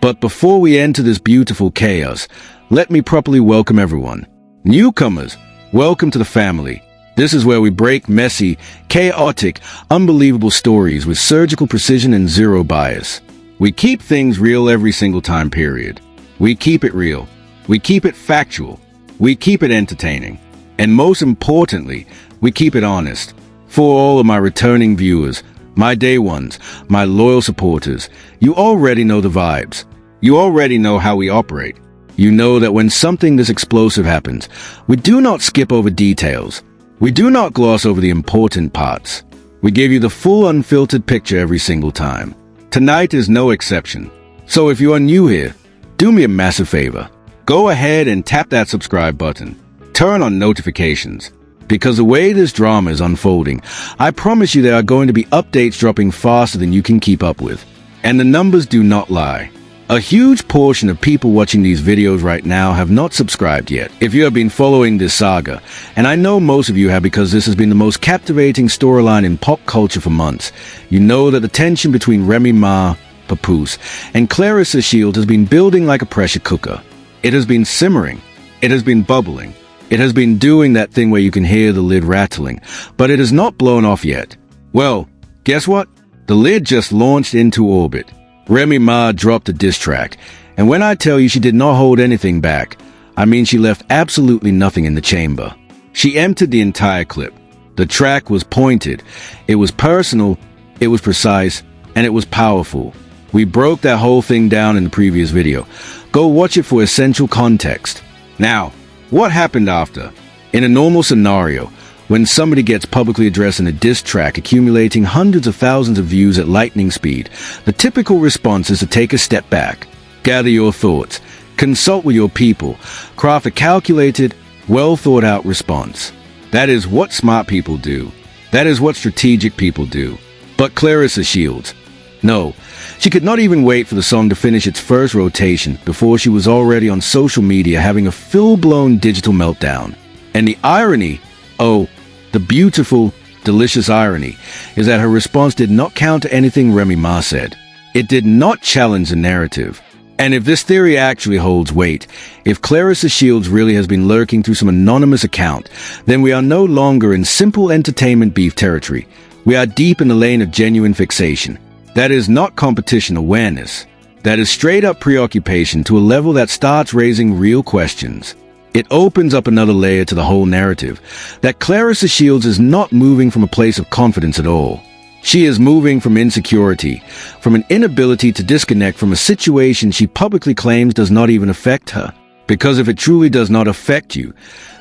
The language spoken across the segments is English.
But before we enter this beautiful chaos, let me properly welcome everyone. Newcomers, welcome to the family. This is where we break messy, chaotic, unbelievable stories with surgical precision and zero bias. We keep things real every single time period. We keep it real. We keep it factual. We keep it entertaining. And most importantly, we keep it honest. For all of my returning viewers, my day ones, my loyal supporters, you already know the vibes. You already know how we operate. You know that when something this explosive happens, we do not skip over details. We do not gloss over the important parts. We give you the full unfiltered picture every single time. Tonight is no exception. So if you are new here, do me a massive favor. Go ahead and tap that subscribe button. Turn on notifications. Because the way this drama is unfolding, I promise you there are going to be updates dropping faster than you can keep up with. And the numbers do not lie. A huge portion of people watching these videos right now have not subscribed yet. If you have been following this saga, and I know most of you have because this has been the most captivating storyline in pop culture for months, you know that the tension between Remy Ma, Papoose, and Clarissa has been building like a pressure cooker. It has been simmering. It has been bubbling. It has been doing that thing where you can hear the lid rattling, but it has not blown off yet. Well, guess what? The lid just launched into orbit. Remy Ma dropped a diss track, and when I tell you she did not hold anything back, I mean she left absolutely nothing in the chamber. She emptied the entire clip. The track was pointed, it was personal, it was precise, and it was powerful. We broke that whole thing down in the previous video. Go watch it for essential context. Now, what happened after? In a normal scenario, when somebody gets publicly addressed in a diss track accumulating hundreds of thousands of views at lightning speed, the typical response is to take a step back, gather your thoughts, consult with your people, craft a calculated, well-thought-out response. That is what smart people do. That is what strategic people do. But Clarissa Shields, no, she could not even wait for the song to finish its first rotation before she was already on social media having a full-blown digital meltdown. And the irony, oh, the beautiful, delicious irony, is that her response did not counter anything Remy Ma said. It did not challenge the narrative. And if this theory actually holds weight, if Clarissa Shields really has been lurking through some anonymous account, then we are no longer in simple entertainment beef territory. We are deep in the lane of genuine fixation. That is not competition awareness. That is straight up preoccupation to a level that starts raising real questions. It opens up another layer to the whole narrative, that Clarissa Shields is not moving from a place of confidence at all. She is moving from insecurity, from an inability to disconnect from a situation she publicly claims does not even affect her. Because if it truly does not affect you,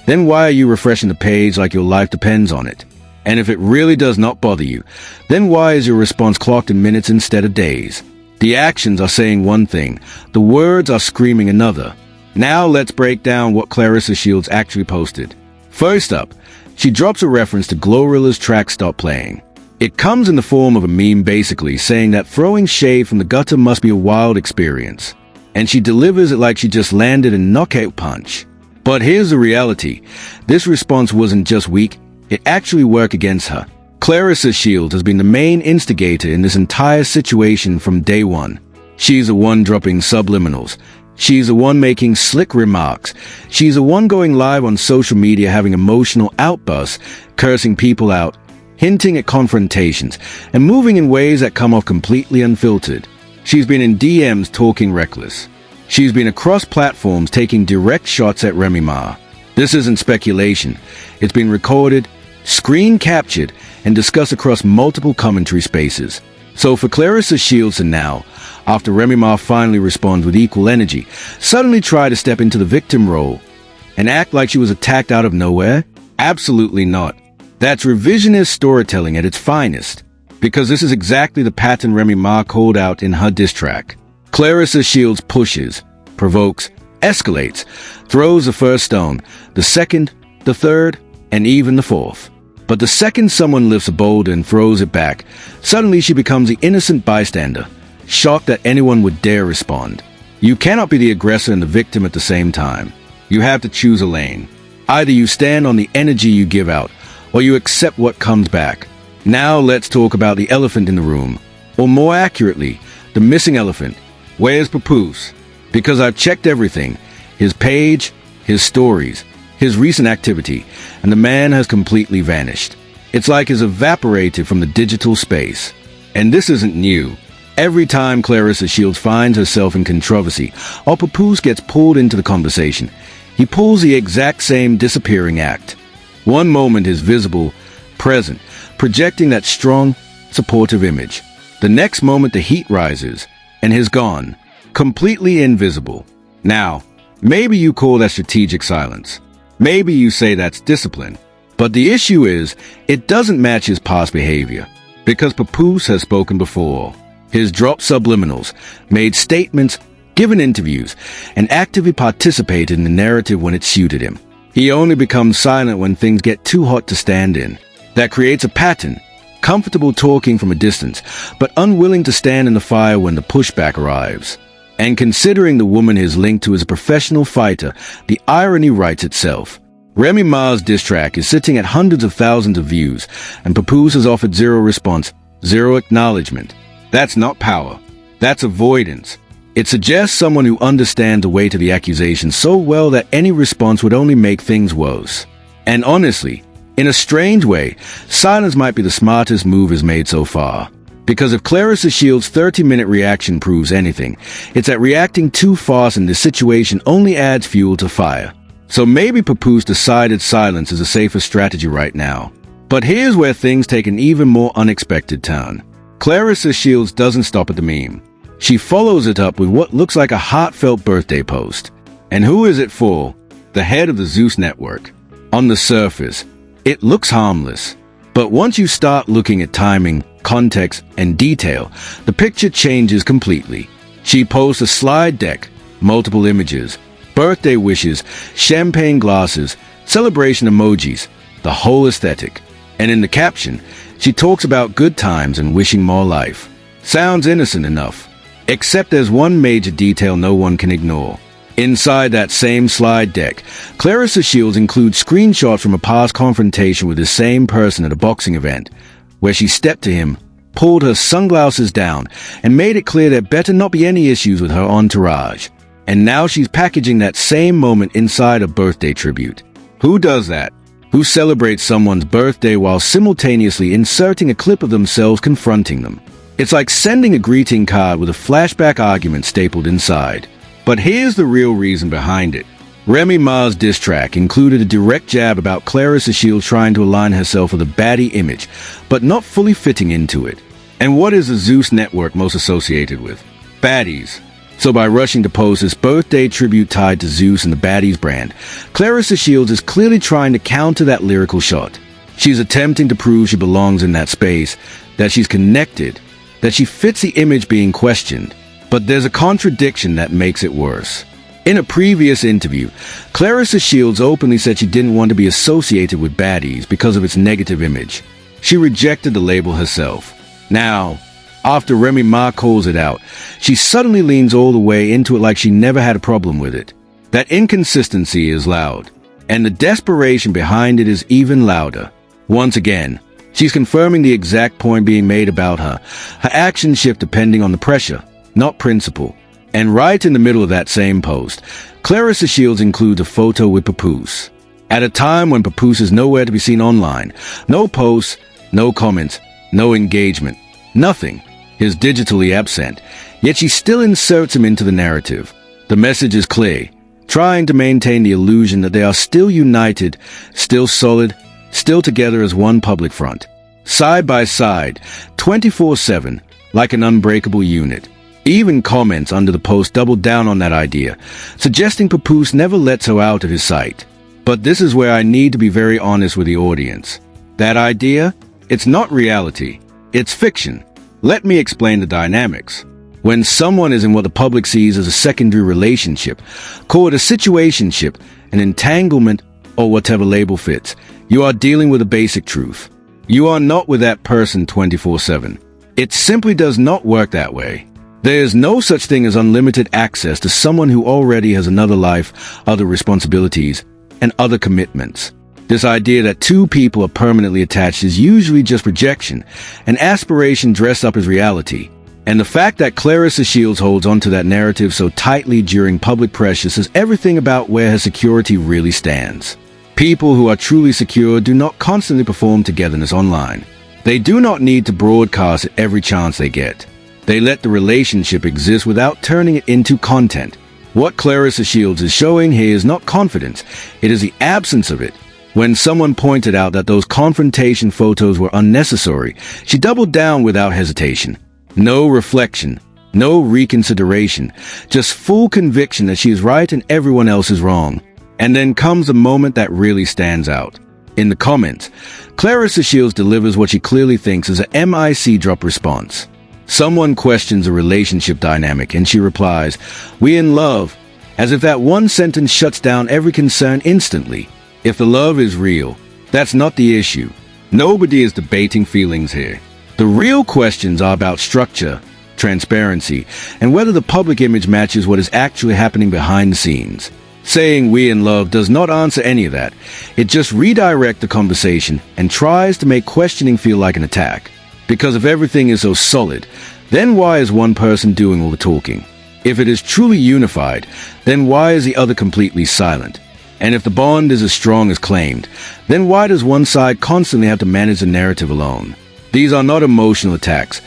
then why are you refreshing the page like your life depends on it? And if it really does not bother you, then why is your response clocked in minutes instead of days? The actions are saying one thing, the words are screaming another. Now let's break down what Clarissa Shields actually posted. First up, she drops a reference to Glorilla's track Stop Playing. It comes in the form of a meme basically saying that throwing shade from the gutter must be a wild experience. And she delivers it like she just landed a knockout punch. But here's the reality. This response wasn't just weak, it actually worked against her. Clarissa Shields has been the main instigator in this entire situation from day one. She's the one dropping subliminals. She's the one making slick remarks. She's the one going live on social media having emotional outbursts, cursing people out, hinting at confrontations, and moving in ways that come off completely unfiltered. She's been in DMs talking reckless. She's been across platforms taking direct shots at Remy Ma. This isn't speculation. It's been recorded, screen captured, and discussed across multiple commentary spaces. So for Clarissa Shields to now, after Remy Ma finally responds with equal energy, suddenly try to step into the victim role and act like she was attacked out of nowhere? Absolutely not. That's revisionist storytelling at its finest, because this is exactly the pattern Remy Ma called out in her diss track. Clarissa Shields pushes, provokes, escalates, throws the first stone, the second, the third, and even the fourth. But the second someone lifts a boulder and throws it back, suddenly she becomes the innocent bystander, shocked that anyone would dare respond. You cannot be the aggressor and the victim at the same time. You have to choose a lane. Either you stand on the energy you give out, or you accept what comes back. Now let's talk about the elephant in the room, or more accurately, the missing elephant. Where's Papoose? Because I've checked everything. His page, his stories, his recent activity, and the man has completely vanished. It's like he's evaporated from the digital space. And this isn't new. Every time Clarissa Shields finds herself in controversy, or Papoose gets pulled into the conversation, he pulls the exact same disappearing act. One moment is visible, present, projecting that strong, supportive image. The next moment the heat rises, and he's gone, completely invisible. Now, maybe you call that strategic silence. Maybe you say that's discipline. But the issue is, it doesn't match his past behavior. Because Papoose has spoken before. He's dropped subliminals, made statements, given interviews, and actively participated in the narrative when it suited him. He only becomes silent when things get too hot to stand in. That creates a pattern, comfortable talking from a distance, but unwilling to stand in the fire when the pushback arrives. And considering the woman is linked to as a professional fighter, the irony writes itself. Remy Ma's diss track is sitting at hundreds of thousands of views, and Papoose has offered zero response, zero acknowledgement. That's not power. That's avoidance. It suggests someone who understands the weight of the accusation so well that any response would only make things worse. And honestly, in a strange way, silence might be the smartest move he's made so far. Because if Clarissa Shields' 30-minute reaction proves anything, it's that reacting too fast in this situation only adds fuel to fire. So maybe Papoose decided silence is a safer strategy right now. But here's where things take an even more unexpected turn. Clarissa Shields doesn't stop at the meme. She follows it up with what looks like a heartfelt birthday post. And who is it for? The head of the Zeus network. On the surface, it looks harmless. But once you start looking at timing, context, and detail, the picture changes completely. She posts a slide deck, multiple images, birthday wishes, champagne glasses, celebration emojis, the whole aesthetic. And in the caption, she talks about good times and wishing more life. Sounds innocent enough. Except there's one major detail no one can ignore. Inside that same slide deck, Clarissa Shields includes screenshots from a past confrontation with the same person at a boxing event, where she stepped to him, pulled her sunglasses down, and made it clear there better not be any issues with her entourage. And now she's packaging that same moment inside a birthday tribute. Who does that? Who celebrates someone's birthday while simultaneously inserting a clip of themselves confronting them? It's like sending a greeting card with a flashback argument stapled inside. But here's the real reason behind it. Remy Ma's diss track included a direct jab about Clarissa Shields trying to align herself with a baddie image, but not fully fitting into it. And what is the Zeus network most associated with? Baddies. So by rushing to post this birthday tribute tied to Zeus and the Baddies brand, Clarissa Shields is clearly trying to counter that lyrical shot. She's attempting to prove she belongs in that space, that she's connected, that she fits the image being questioned. But there's a contradiction that makes it worse. In a previous interview, Clarissa Shields openly said she didn't want to be associated with baddies because of its negative image. She rejected the label herself. Now, after Remy Ma calls it out, she suddenly leans all the way into it like she never had a problem with it. That inconsistency is loud, and the desperation behind it is even louder. Once again, she's confirming the exact point being made about her. Her actions shift depending on the pressure, not principle. And right in the middle of that same post, Clarissa Shields includes a photo with Papoose. At a time when Papoose is nowhere to be seen online, no posts, no comments, no engagement, nothing. He's digitally absent, yet she still inserts him into the narrative. The message is clear, trying to maintain the illusion that they are still united, still solid, still together as one public front. Side by side, 24/7, like an unbreakable unit. Even comments under the post double down on that idea, suggesting Papoose never lets her out of his sight. But this is where I need to be very honest with the audience. That idea? It's not reality. It's fiction. Let me explain the dynamics. When someone is in what the public sees as a secondary relationship, call it a situationship, an entanglement, or whatever label fits, you are dealing with a basic truth. You are not with that person 24/7. It simply does not work that way. There is no such thing as unlimited access to someone who already has another life, other responsibilities, and other commitments. This idea that two people are permanently attached is usually just projection, an aspiration dressed up as reality. And the fact that Clarissa Shields holds onto that narrative so tightly during public pressure says everything about where her security really stands. People who are truly secure do not constantly perform togetherness online. They do not need to broadcast it every chance they get. They let the relationship exist without turning it into content. What Clarissa Shields is showing here is not confidence, it is the absence of it. When someone pointed out that those confrontation photos were unnecessary, she doubled down without hesitation. No reflection, no reconsideration, just full conviction that she is right and everyone else is wrong. And then comes the moment that really stands out. In the comments, Clarissa Shields delivers what she clearly thinks is a mic drop response. Someone questions a relationship dynamic and she replies, "We in love," as if that one sentence shuts down every concern instantly. If the love is real, that's not the issue. Nobody is debating feelings here. The real questions are about structure, transparency, and whether the public image matches what is actually happening behind the scenes. Saying "we in love" does not answer any of that. It just redirects the conversation and tries to make questioning feel like an attack. Because if everything is so solid, then why is one person doing all the talking? If it is truly unified, then why is the other completely silent? And if the bond is as strong as claimed, then why does one side constantly have to manage the narrative alone? These are not emotional attacks.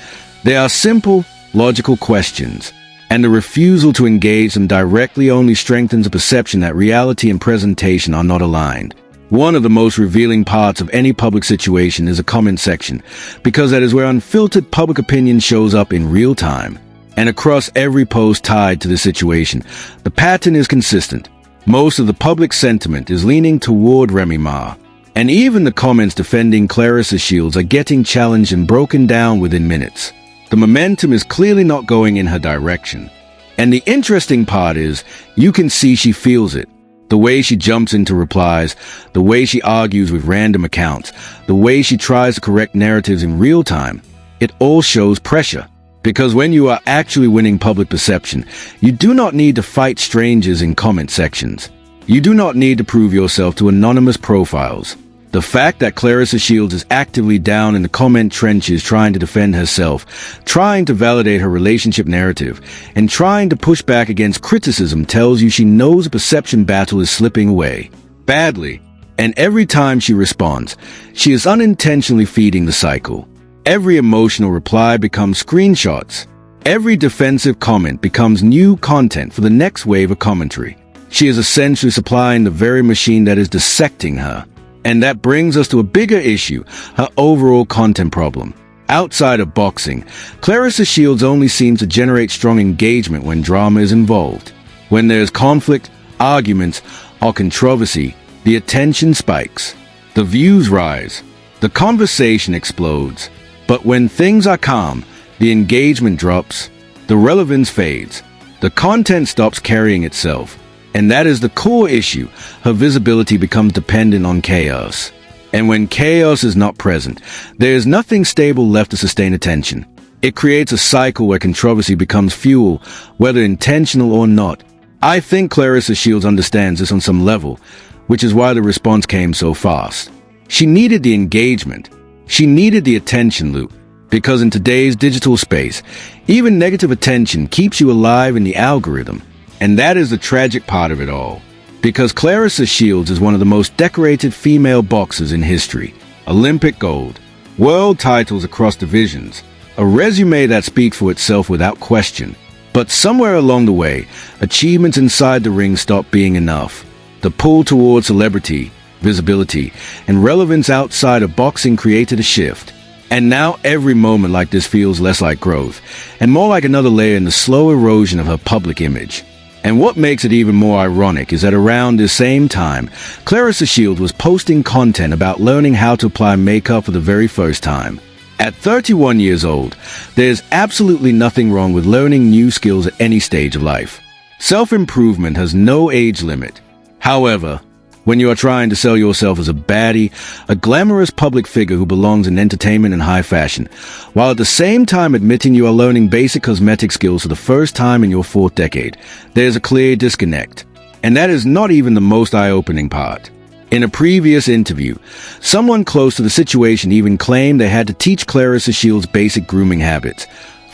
They are simple, logical questions. And the refusal to engage them directly only strengthens the perception that reality and presentation are not aligned. One of the most revealing parts of any public situation is a comment section, because that is where unfiltered public opinion shows up in real time. And across every post tied to the situation, the pattern is consistent. Most of the public sentiment is leaning toward Remy Ma. And even the comments defending Clarissa Shields are getting challenged and broken down within minutes. The momentum is clearly not going in her direction. And the interesting part is, you can see she feels it. The way she jumps into replies, the way she argues with random accounts, the way she tries to correct narratives in real time, it all shows pressure. Because when you are actually winning public perception, you do not need to fight strangers in comment sections. You do not need to prove yourself to anonymous profiles. The fact that Clarissa Shields is actively down in the comment trenches trying to defend herself, trying to validate her relationship narrative, and trying to push back against criticism tells you she knows the perception battle is slipping away. Badly. And every time she responds, she is unintentionally feeding the cycle. Every emotional reply becomes screenshots. Every defensive comment becomes new content for the next wave of commentary. She is essentially supplying the very machine that is dissecting her. And that brings us to a bigger issue, her overall content problem. Outside of boxing, Clarissa Shields only seems to generate strong engagement when drama is involved. When there's conflict, arguments, or controversy, the attention spikes. The views rise. The conversation explodes. But when things are calm, the engagement drops. The relevance fades. The content stops carrying itself. And that is the core issue. Her visibility becomes dependent on chaos. And when chaos is not present, there is nothing stable left to sustain attention. It creates a cycle where controversy becomes fuel, whether intentional or not. I think Clarissa Shields understands this on some level, which is why the response came so fast. She needed the engagement. She needed the attention loop. Because in today's digital space, even negative attention keeps you alive in the algorithm. And that is the tragic part of it all. Because Clarissa Shields is one of the most decorated female boxers in history. Olympic gold, world titles across divisions, a resume that speaks for itself without question. But somewhere along the way, achievements inside the ring stopped being enough. The pull towards celebrity, visibility, and relevance outside of boxing created a shift. And now every moment like this feels less like growth, and more like another layer in the slow erosion of her public image. And what makes it even more ironic is that around this same time, Clarissa Shields was posting content about learning how to apply makeup for the very first time. At 31 years old, there's absolutely nothing wrong with learning new skills at any stage of life. Self-improvement has no age limit. However, when you are trying to sell yourself as a baddie, a glamorous public figure who belongs in entertainment and high fashion, while at the same time admitting you are learning basic cosmetic skills for the first time in your 4th decade, there's a clear disconnect. And that is not even the most eye-opening part. In a previous interview, someone close to the situation even claimed they had to teach Clarissa Shields basic grooming habits.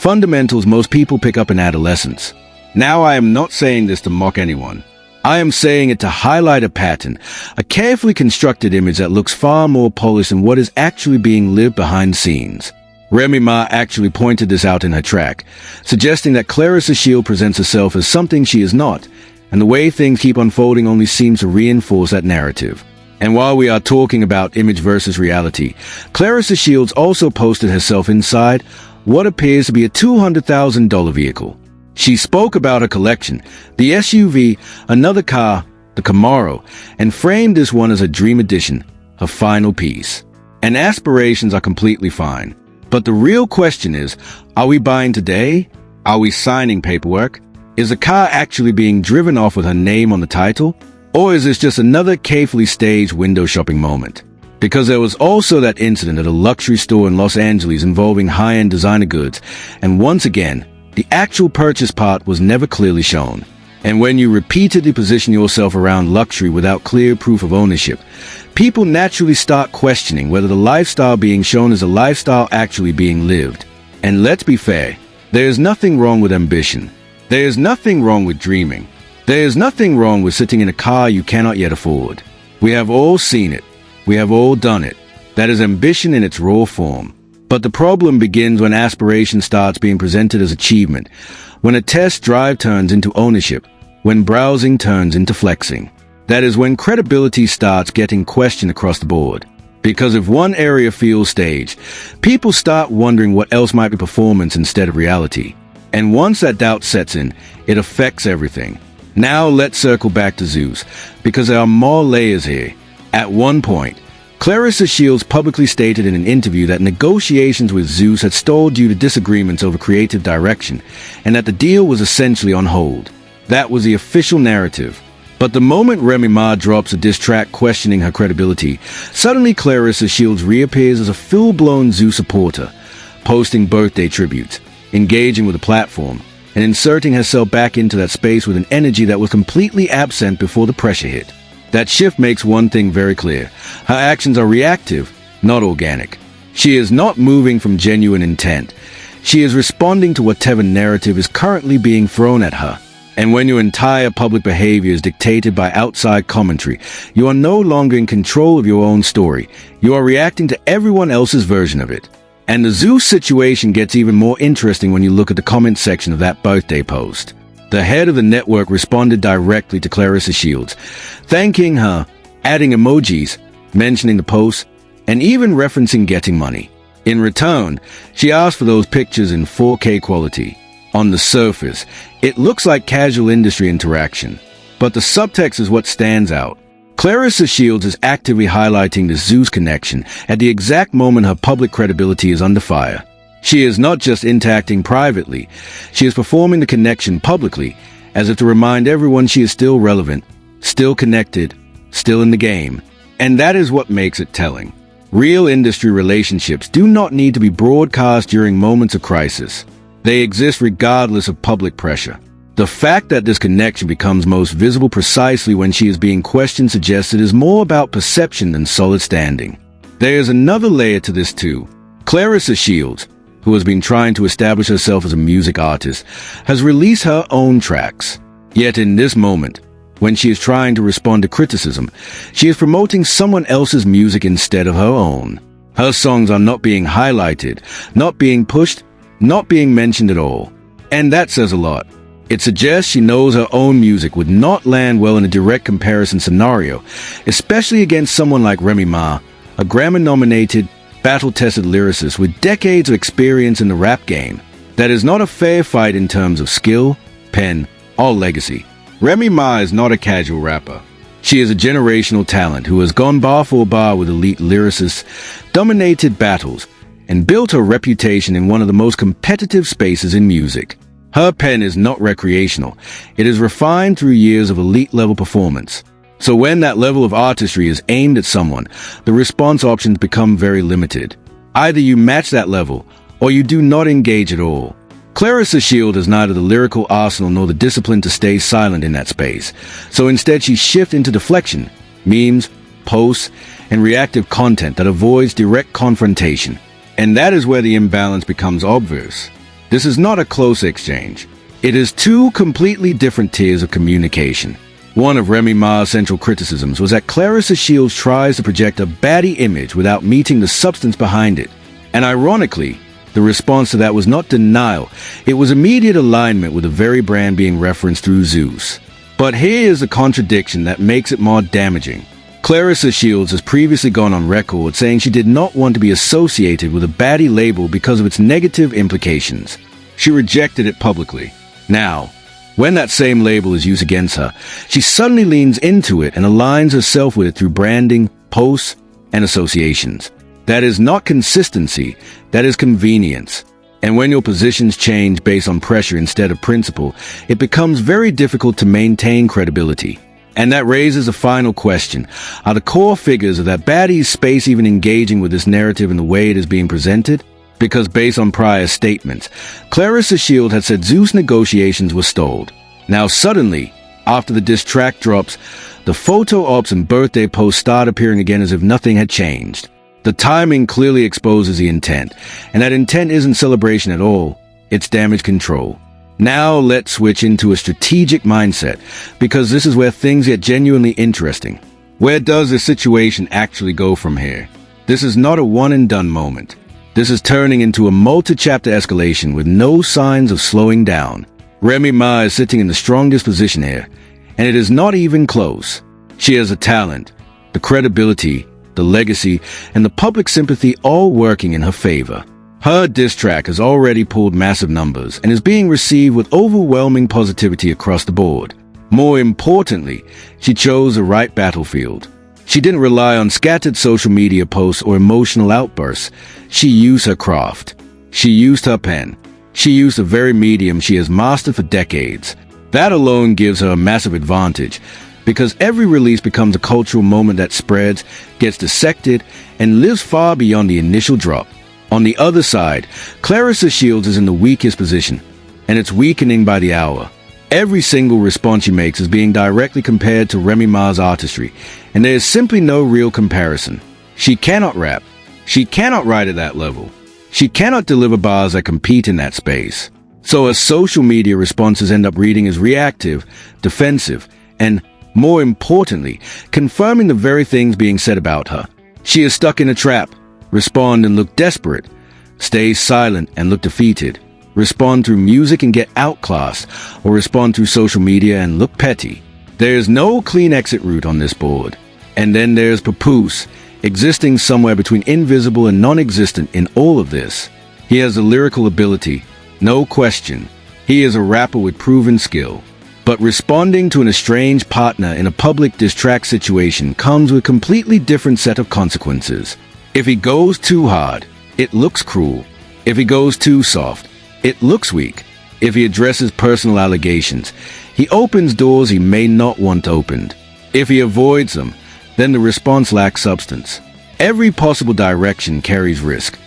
fundamentals most people pick up in adolescence. Now, I am not saying this to mock anyone. I am saying it to highlight a pattern, a carefully constructed image that looks far more polished than what is actually being lived behind the scenes. Remy Ma actually pointed this out in her track, suggesting that Clarissa Shield presents herself as something she is not, and the way things keep unfolding only seems to reinforce that narrative. And while we are talking about image versus reality, Clarissa Shields also posted herself inside what appears to be a $200,000 vehicle. She spoke about her collection, the SUV, another car, the Camaro, and framed this one as a dream edition, her final piece. And aspirations are completely fine. But the real question is, are we buying today? Are we signing paperwork? Is the car actually being driven off with her name on the title? Or is this just another carefully staged window shopping moment? Because there was also that incident at a luxury store in Los Angeles involving high-end designer goods, and once again, the actual purchase part was never clearly shown. And when you repeatedly position yourself around luxury without clear proof of ownership, people naturally start questioning whether the lifestyle being shown is a lifestyle actually being lived. And let's be fair, there is nothing wrong with ambition. There is nothing wrong with dreaming. There is nothing wrong with sitting in a car you cannot yet afford. We have all seen it. We have all done it. That is ambition in its raw form. But the problem begins when aspiration starts being presented as achievement, when a test drive turns into ownership, when browsing turns into flexing. That is when credibility starts getting questioned across the board. Because if one area feels staged, people start wondering what else might be performance instead of reality. And once that doubt sets in, it affects everything. Now let's circle back to Zeus, because there are more layers here. At one point, Clarissa Shields publicly stated in an interview that negotiations with Zeus had stalled due to disagreements over creative direction, and that the deal was essentially on hold. That was the official narrative. But the moment Remy Ma drops a diss track questioning her credibility, suddenly Clarissa Shields reappears as a full-blown Zeus supporter, posting birthday tributes, engaging with the platform, and inserting herself back into that space with an energy that was completely absent before the pressure hit. That shift makes one thing very clear. Her actions are reactive, not organic. She is not moving from genuine intent. She is responding to whatever narrative is currently being thrown at her. And when your entire public behavior is dictated by outside commentary, you are no longer in control of your own story. You are reacting to everyone else's version of it. And the Zeus situation gets even more interesting when you look at the comment section of that birthday post. The head of the network responded directly to Clarissa Shields, thanking her, adding emojis, mentioning the post, and even referencing getting money. In return, she asked for those pictures in 4K quality. On the surface, it looks like casual industry interaction, but the subtext is what stands out. Clarissa Shields is actively highlighting the Zeus connection at the exact moment her public credibility is under fire. She is not just interacting privately, she is performing the connection publicly, as if to remind everyone she is still relevant, still connected, still in the game. And that is what makes it telling. Real industry relationships do not need to be broadcast during moments of crisis. They exist regardless of public pressure. The fact that this connection becomes most visible precisely when she is being questioned suggests it is more about perception than solid standing. There is another layer to this too. Clarissa Shields, who has been trying to establish herself as a music artist, has released her own tracks. Yet in this moment, when she is trying to respond to criticism, she is promoting someone else's music instead of her own. Her songs are not being highlighted, not being pushed, not being mentioned at all. And that says a lot. It suggests she knows her own music would not land well in a direct comparison scenario, especially against someone like Remy Ma, a Grammy-nominated, battle-tested lyricist with decades of experience in the rap game. That is not a fair fight in terms of skill, pen, or legacy. Remy Ma is not a casual rapper. She is a generational talent who has gone bar for bar with elite lyricists, dominated battles, and built her reputation in one of the most competitive spaces in music. Her pen is not recreational. It is refined through years of elite-level performance. So when that level of artistry is aimed at someone, the response options become very limited. Either you match that level, or you do not engage at all. Clarissa Shields has neither the lyrical arsenal nor the discipline to stay silent in that space, so instead she shifts into deflection, memes, posts, and reactive content that avoids direct confrontation. And that is where the imbalance becomes obvious. This is not a close exchange. It is two completely different tiers of communication. One of Remy Ma's central criticisms was that Clarissa Shields tries to project a baddie image without meeting the substance behind it. And ironically, the response to that was not denial, it was immediate alignment with the very brand being referenced through Zeus. But here is a contradiction that makes it more damaging. Clarissa Shields has previously gone on record saying she did not want to be associated with a baddie label because of its negative implications. She rejected it publicly. Now, when that same label is used against her, she suddenly leans into it and aligns herself with it through branding, posts, and associations. That is not consistency, that is convenience. And when your positions change based on pressure instead of principle, it becomes very difficult to maintain credibility. And that raises a final question. Are the core figures of that baddie space even engaging with this narrative in the way it is being presented? Because based on prior statements, Clarissa Shields had said Zeus negotiations were stalled. Now suddenly, after the diss track drops, the photo ops and birthday posts start appearing again as if nothing had changed. The timing clearly exposes the intent, and that intent isn't celebration at all, it's damage control. Now let's switch into a strategic mindset, because this is where things get genuinely interesting. Where does the situation actually go from here? This is not a one-and-done moment. This is turning into a multi-chapter escalation with no signs of slowing down. Remy Ma is sitting in the strongest position here, and it is not even close. She has the talent, the credibility, the legacy, and the public sympathy all working in her favor. Her diss track has already pulled massive numbers and is being received with overwhelming positivity across the board. More importantly, she chose the right battlefield. She didn't rely on scattered social media posts or emotional outbursts. She used her craft. She used her pen. She used the very medium she has mastered for decades. That alone gives her a massive advantage, because every release becomes a cultural moment that spreads, gets dissected, and lives far beyond the initial drop. On the other side, Clarissa Shields is in the weakest position, and it's weakening by the hour. Every single response she makes is being directly compared to Remy Ma's artistry, and there is simply no real comparison. She cannot rap. She cannot write at that level. She cannot deliver bars that compete in that space. So her social media responses end up reading as reactive, defensive, and, more importantly, confirming the very things being said about her. She is stuck in a trap. Respond and look desperate. Stay silent and look defeated. Respond through music and get outclassed, or respond through social media and look petty. There is no clean exit route on this board. And then there's Papoose, existing somewhere between invisible and non-existent in all of this. He has the lyrical ability, no question. He is a rapper with proven skill. But responding to an estranged partner in a public diss track situation comes with a completely different set of consequences. If he goes too hard, it looks cruel. If he goes too soft, it looks weak. If he addresses personal allegations, he opens doors he may not want opened. If he avoids them, then the response lacks substance. Every possible direction carries risk.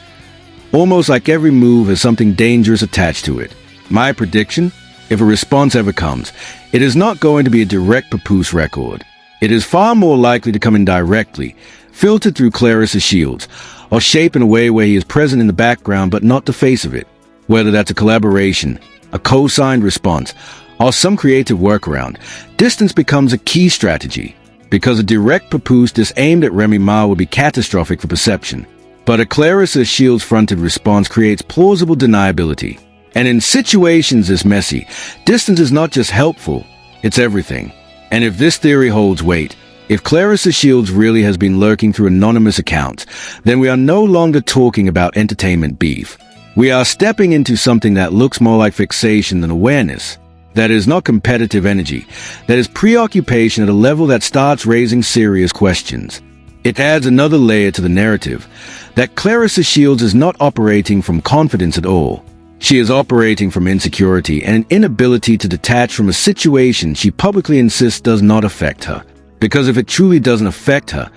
Almost like every move has something dangerous attached to it. My prediction? If a response ever comes, it is not going to be a direct Papoose record. It is far more likely to come indirectly, filtered through Clarissa Shields, or shaped in a way where he is present in the background but not the face of it. Whether that's a collaboration, a co-signed response, or some creative workaround, distance becomes a key strategy, because a direct Papoose diss aimed at Remy Ma would be catastrophic for perception. But a Clarissa Shields-fronted response creates plausible deniability. And in situations this messy, distance is not just helpful, it's everything. And if this theory holds weight, if Clarissa Shields really has been lurking through anonymous accounts, then we are no longer talking about entertainment beef. We are stepping into something that looks more like fixation than awareness. That is not competitive energy. That is preoccupation at a level that starts raising serious questions. It adds another layer to the narrative, that Clarissa Shields is not operating from confidence at all. She is operating from insecurity and an inability to detach from a situation she publicly insists does not affect her. Because if it truly doesn't affect her,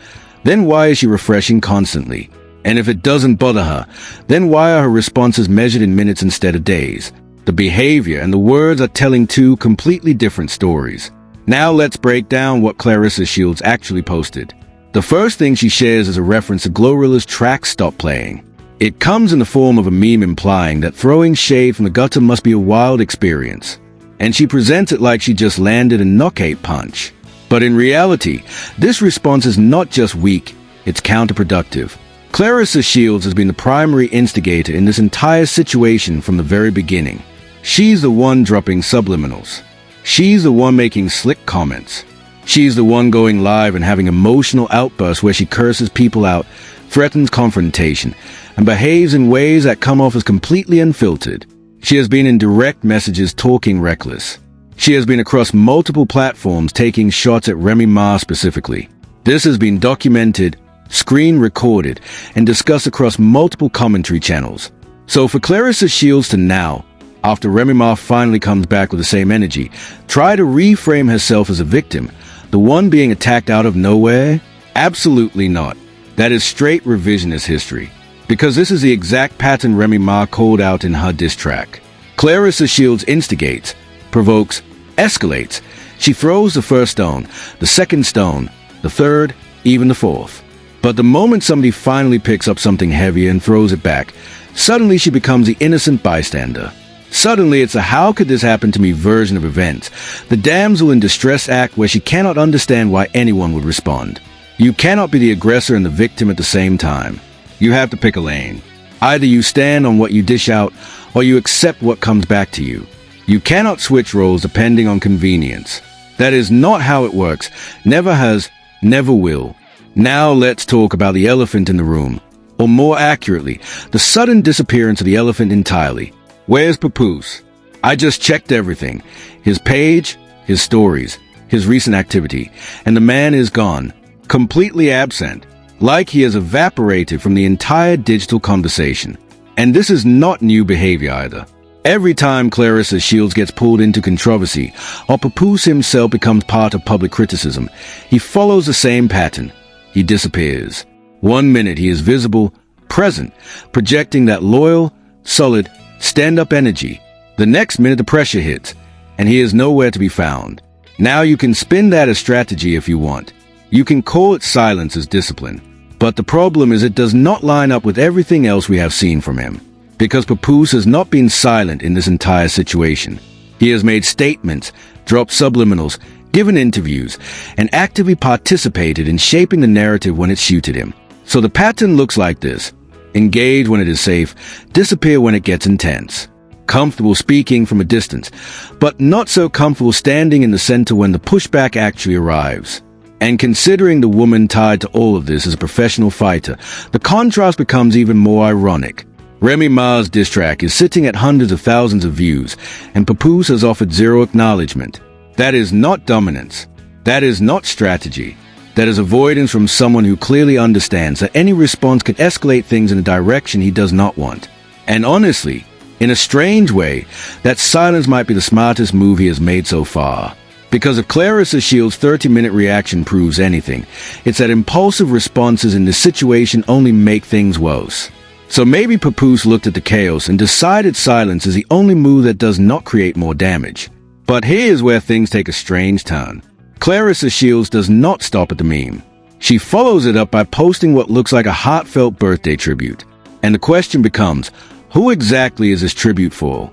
then why is she refreshing constantly? And if it doesn't bother her, then why are her responses measured in minutes instead of days? The behavior and the words are telling two completely different stories. Now let's break down what Clarissa Shields actually posted. The first thing she shares is a reference to Glorilla's track Stop Playing. It comes in the form of a meme implying that throwing shade from the gutter must be a wild experience, and she presents it like she just landed a knockout punch. But in reality, this response is not just weak, it's counterproductive. Clarissa Shields has been the primary instigator in this entire situation from the very beginning. She's the one dropping subliminals. She's the one making slick comments. She's the one going live and having emotional outbursts where she curses people out, threatens confrontation, and behaves in ways that come off as completely unfiltered. She has been in direct messages talking reckless. She has been across multiple platforms taking shots at Remy Ma specifically. This has been documented, screen recorded, and discussed across multiple commentary channels. So for Clarissa Shields to now, after Remy Ma finally comes back with the same energy, try to reframe herself as a victim, the one being attacked out of nowhere? Absolutely not. That is straight revisionist history. Because this is the exact pattern Remy Ma called out in her diss track. Clarissa Shields instigates, provokes, escalates. She throws the first stone, the second stone, the third, even the fourth. But the moment somebody finally picks up something heavier and throws it back, suddenly she becomes the innocent bystander. Suddenly it's a "how could this happen to me" version of events, the damsel in distress act where she cannot understand why anyone would respond. You cannot be the aggressor and the victim at the same time. You have to pick a lane. Either you stand on what you dish out, or you accept what comes back to you. You cannot switch roles depending on convenience. That is not how it works. Never has, never will. Now let's talk about the elephant in the room. Or more accurately, the sudden disappearance of the elephant entirely. Where's Papoose? I just checked everything. His page, his stories, his recent activity, and the man is gone. Completely absent. Like he has evaporated from the entire digital conversation. And this is not new behavior either. Every time Clarissa Shields gets pulled into controversy, or Papoose himself becomes part of public criticism, he follows the same pattern. He disappears. 1 minute he is visible, present, projecting that loyal, solid, stand-up energy. The next minute the pressure hits, and he is nowhere to be found. Now you can spin that as strategy if you want. You can call it silence as discipline. But the problem is it does not line up with everything else we have seen from him. Because Papoose has not been silent in this entire situation. He has made statements, dropped subliminals, given interviews, and actively participated in shaping the narrative when it suited him. So the pattern looks like this. Engage when it is safe, disappear when it gets intense. Comfortable speaking from a distance, but not so comfortable standing in the center when the pushback actually arrives. And considering the woman tied to all of this is a professional fighter, the contrast becomes even more ironic. Remy Ma's diss track is sitting at hundreds of thousands of views, and Papoose has offered zero acknowledgement. That is not dominance. That is not strategy. That is avoidance from someone who clearly understands that any response could escalate things in a direction he does not want. And honestly, in a strange way, that silence might be the smartest move he has made so far. Because if Clarissa Shields' 30-minute reaction proves anything, it's that impulsive responses in this situation only make things worse. So maybe Papoose looked at the chaos and decided silence is the only move that does not create more damage. But here's where things take a strange turn. Clarissa Shields does not stop at the meme. She follows it up by posting what looks like a heartfelt birthday tribute. And the question becomes, who exactly is this tribute for?